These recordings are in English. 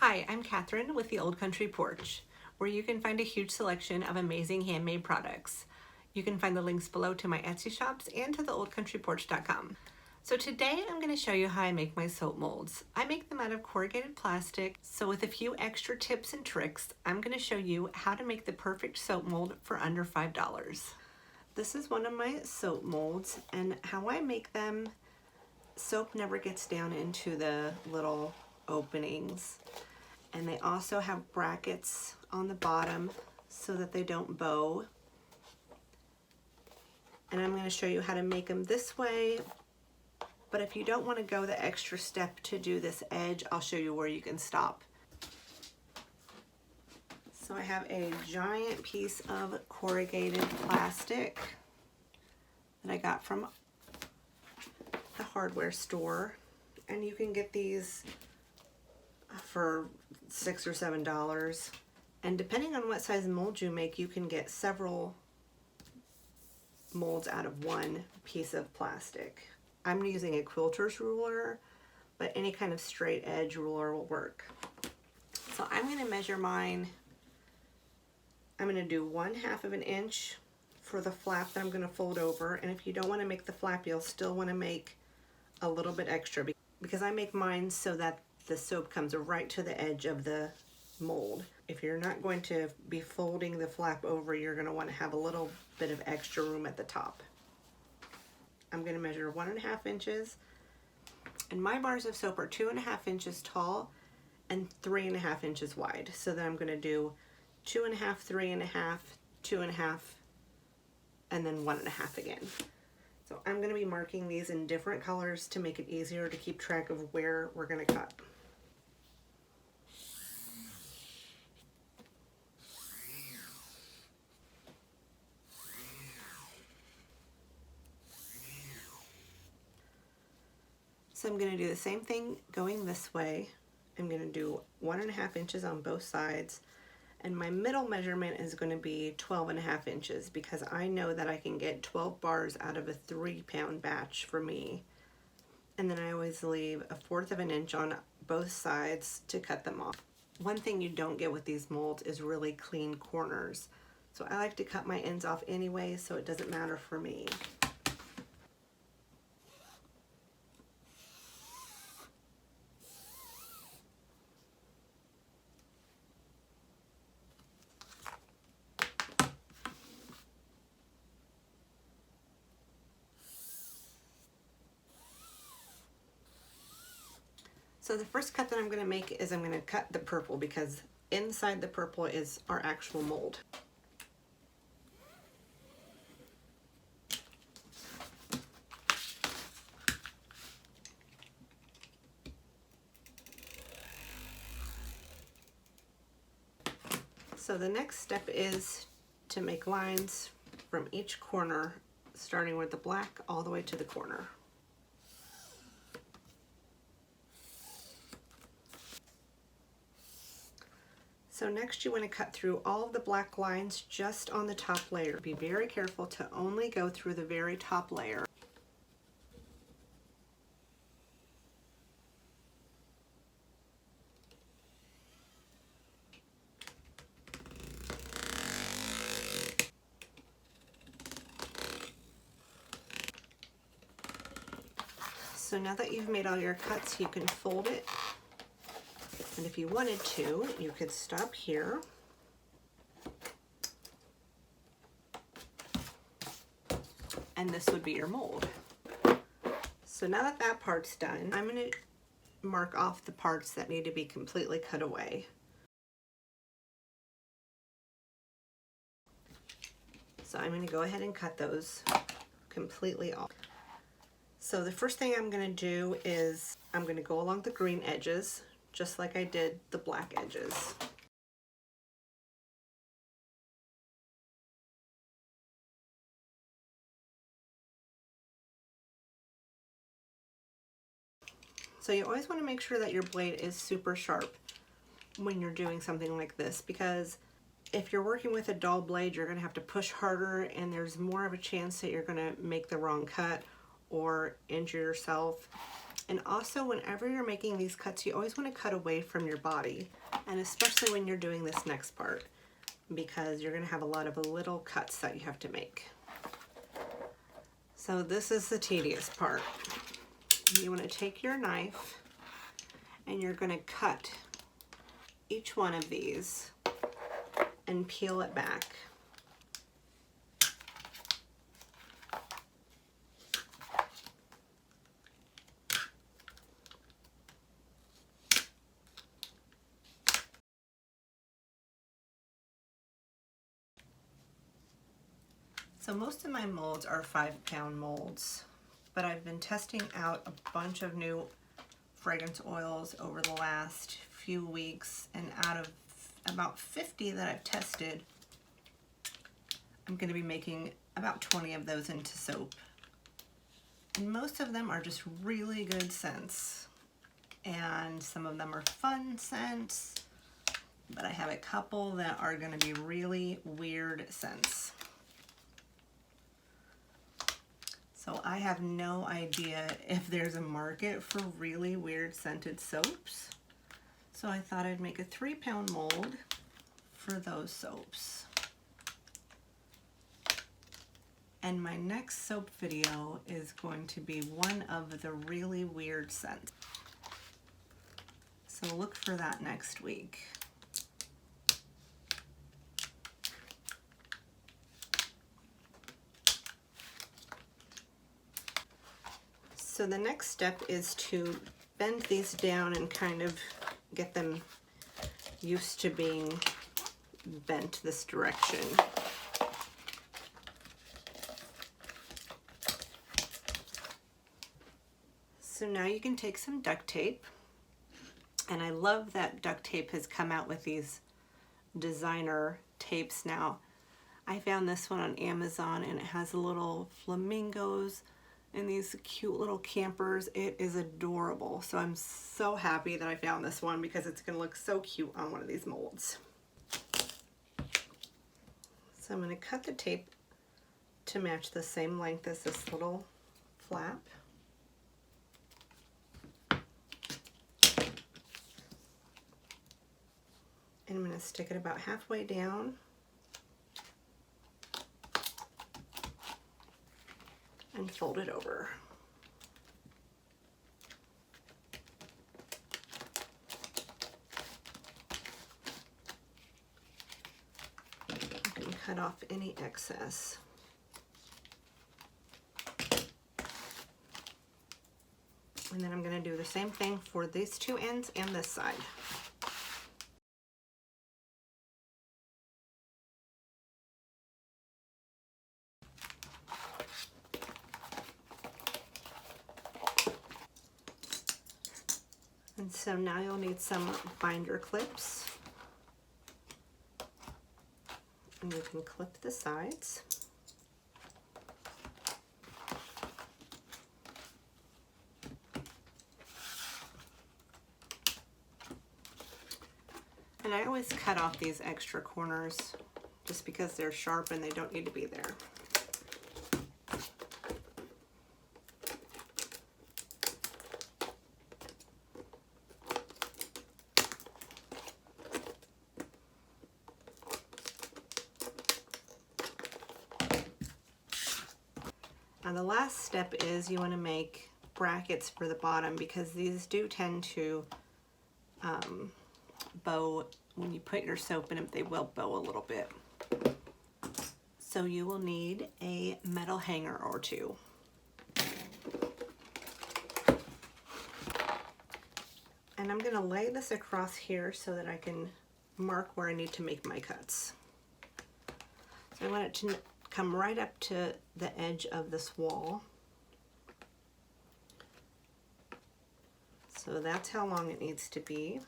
Hi, I'm Catherine with the Old Country Porch, where you can find a huge selection of amazing handmade products. You can find the links below to my Etsy shops and to theoldcountryporch.com. So today I'm going to show you how I make my soap molds. I make them out of corrugated plastic, so with a few extra tips and tricks, I'm going to show you how to make the perfect soap mold for under $5. This is one of my soap molds, and how I make them, soap never gets down into the little openings. And they also have brackets on the bottom so that they don't bow. And I'm going to show you how to make them this way, but if you don't want to go the extra step to do this edge, I'll show you where you can stop. So I have a giant piece of corrugated plastic that I got from the hardware store, and you can get these for $6 or $7, and depending on what size mold you make, you can get several molds out of one piece of plastic. I'm using a quilter's ruler, but any kind of straight edge ruler will work. So I'm going to measure mine. I'm going to do 1/2 of an inch for the flap that I'm going to fold over, and if you don't want to make the flap, you'll still want to make a little bit extra, because I make mine so that the soap comes right to the edge of the mold. If you're not going to be folding the flap over, you're going to want to have a little bit of extra room at the top. I'm going to measure 1.5 inches, and my bars of soap are 2.5 inches tall and 3.5 inches wide. So then I'm going to do 2.5, 3.5, 2.5, and then 1.5 again. So I'm going to be marking these in different colors to make it easier to keep track of where we're going to cut. So I'm going to do the same thing going this way. I'm going to do 1.5 inches on both sides, and my middle measurement is going to be 12.5 inches, because I know that I can get 12 bars out of a 3-pound batch for me. And then I always leave 1/4 of an inch on both sides to cut them off. One thing you don't get with these molds is really clean corners. So I like to cut my ends off anyway, so it doesn't matter for me. So the first cut that I'm going to make is I'm going to cut the purple, because inside the purple is our actual mold. So the next step is to make lines from each corner, starting with the black all the way to the corner. So next you want to cut through all of the black lines just on the top layer. Be very careful to only go through the very top layer. So now that you've made all your cuts, you can fold it. And if you wanted to, you could stop here. And this would be your mold. So now that that part's done, I'm going to mark off the parts that need to be completely cut away. So I'm going to go ahead and cut those completely off. So the first thing I'm going to do is I'm going to go along the green edges, just like I did the black edges. So you always want to make sure that your blade is super sharp when you're doing something like this, because if you're working with a dull blade, you're going to have to push harder, and there's more of a chance that you're going to make the wrong cut or injure yourself. And also, whenever you're making these cuts, you always want to cut away from your body, and especially when you're doing this next part, because you're going to have a lot of little cuts that you have to make. So this is the tedious part. You want to take your knife and you're going to cut each one of these and peel it back. So most of my molds are 5-pound molds, but I've been testing out a bunch of new fragrance oils over the last few weeks, and out of about 50 that I've tested, I'm going to be making about 20 of those into soap. And most of them are just really good scents, and some of them are fun scents, but I have a couple that are going to be really weird scents. So I have no idea if there's a market for really weird scented soaps. So I thought I'd make a 3-pound mold for those soaps. And my next soap video is going to be one of the really weird scents. So look for that next week. So the next step is to bend these down and kind of get them used to being bent this direction. So now you can take some duct tape, and I love that duct tape has come out with these designer tapes now. I found this one on Amazon, and it has little flamingos and these cute little campers. It is adorable. So I'm so happy that I found this one because it's going to look so cute on one of these molds. So I'm going to cut the tape to match the same length as this little flap. And I'm going to stick it about halfway down. And fold it over. You can cut off any excess. And then I'm going to do the same thing for these two ends and this side. And so now you'll need some binder clips, and you can clip the sides. And I always cut off these extra corners just because they're sharp and they don't need to be there. Now the last step is you want to make brackets for the bottom, because these do tend to bow when you put your soap in them. They will bow a little bit. So you will need a metal hanger or two. And I'm going to lay this across here so that I can mark where I need to make my cuts. So I want it to come right up to the edge of this wall. So that's how long it needs to be.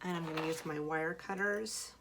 And I'm going to use my wire cutters.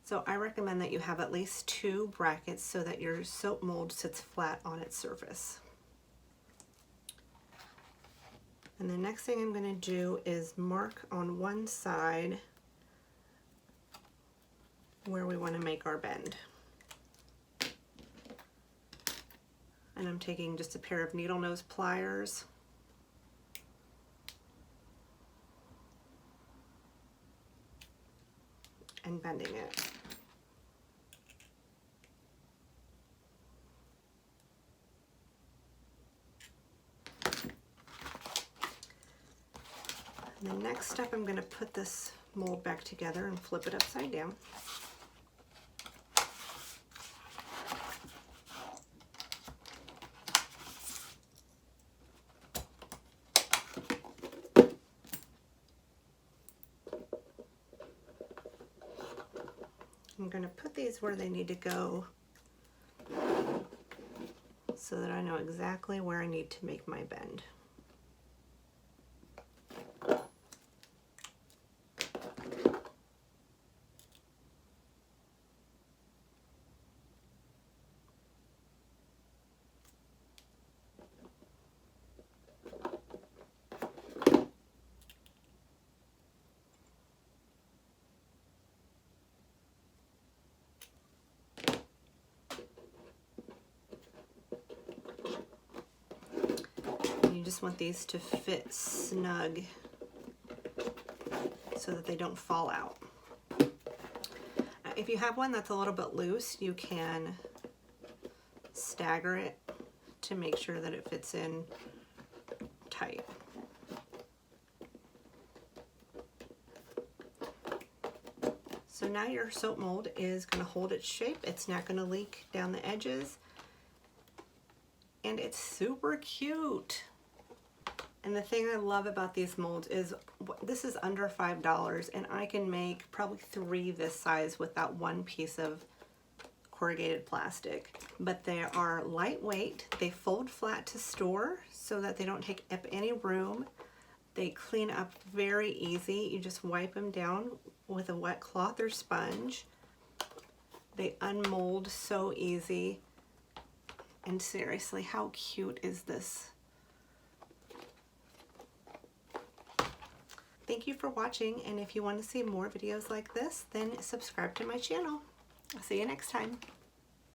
So I recommend that you have at least 2 brackets so that your soap mold sits flat on its surface. And the next thing I'm going to do is mark on one side where we want to make our bend. And I'm taking just a pair of needle nose pliers and bending it. And the next step, I'm going to put this mold back together and flip it upside down. I'm going to put these where they need to go so that I know exactly where I need to make my bend. You just want these to fit snug so that they don't fall out. If you have one that's a little bit loose, you can stagger it to make sure that it fits in tight. So now your soap mold is going to hold its shape. It's not going to leak down the edges. And it's super cute. And the thing I love about these molds is this is under $5, and I can make probably 3 this size with that one piece of corrugated plastic. But they are lightweight. They fold flat to store so that they don't take up any room. They clean up very easy. You just wipe them down with a wet cloth or sponge. They unmold so easy. And seriously, how cute is this? Thank you for watching, and if you want to see more videos like this, then subscribe to my channel. I'll see you next time.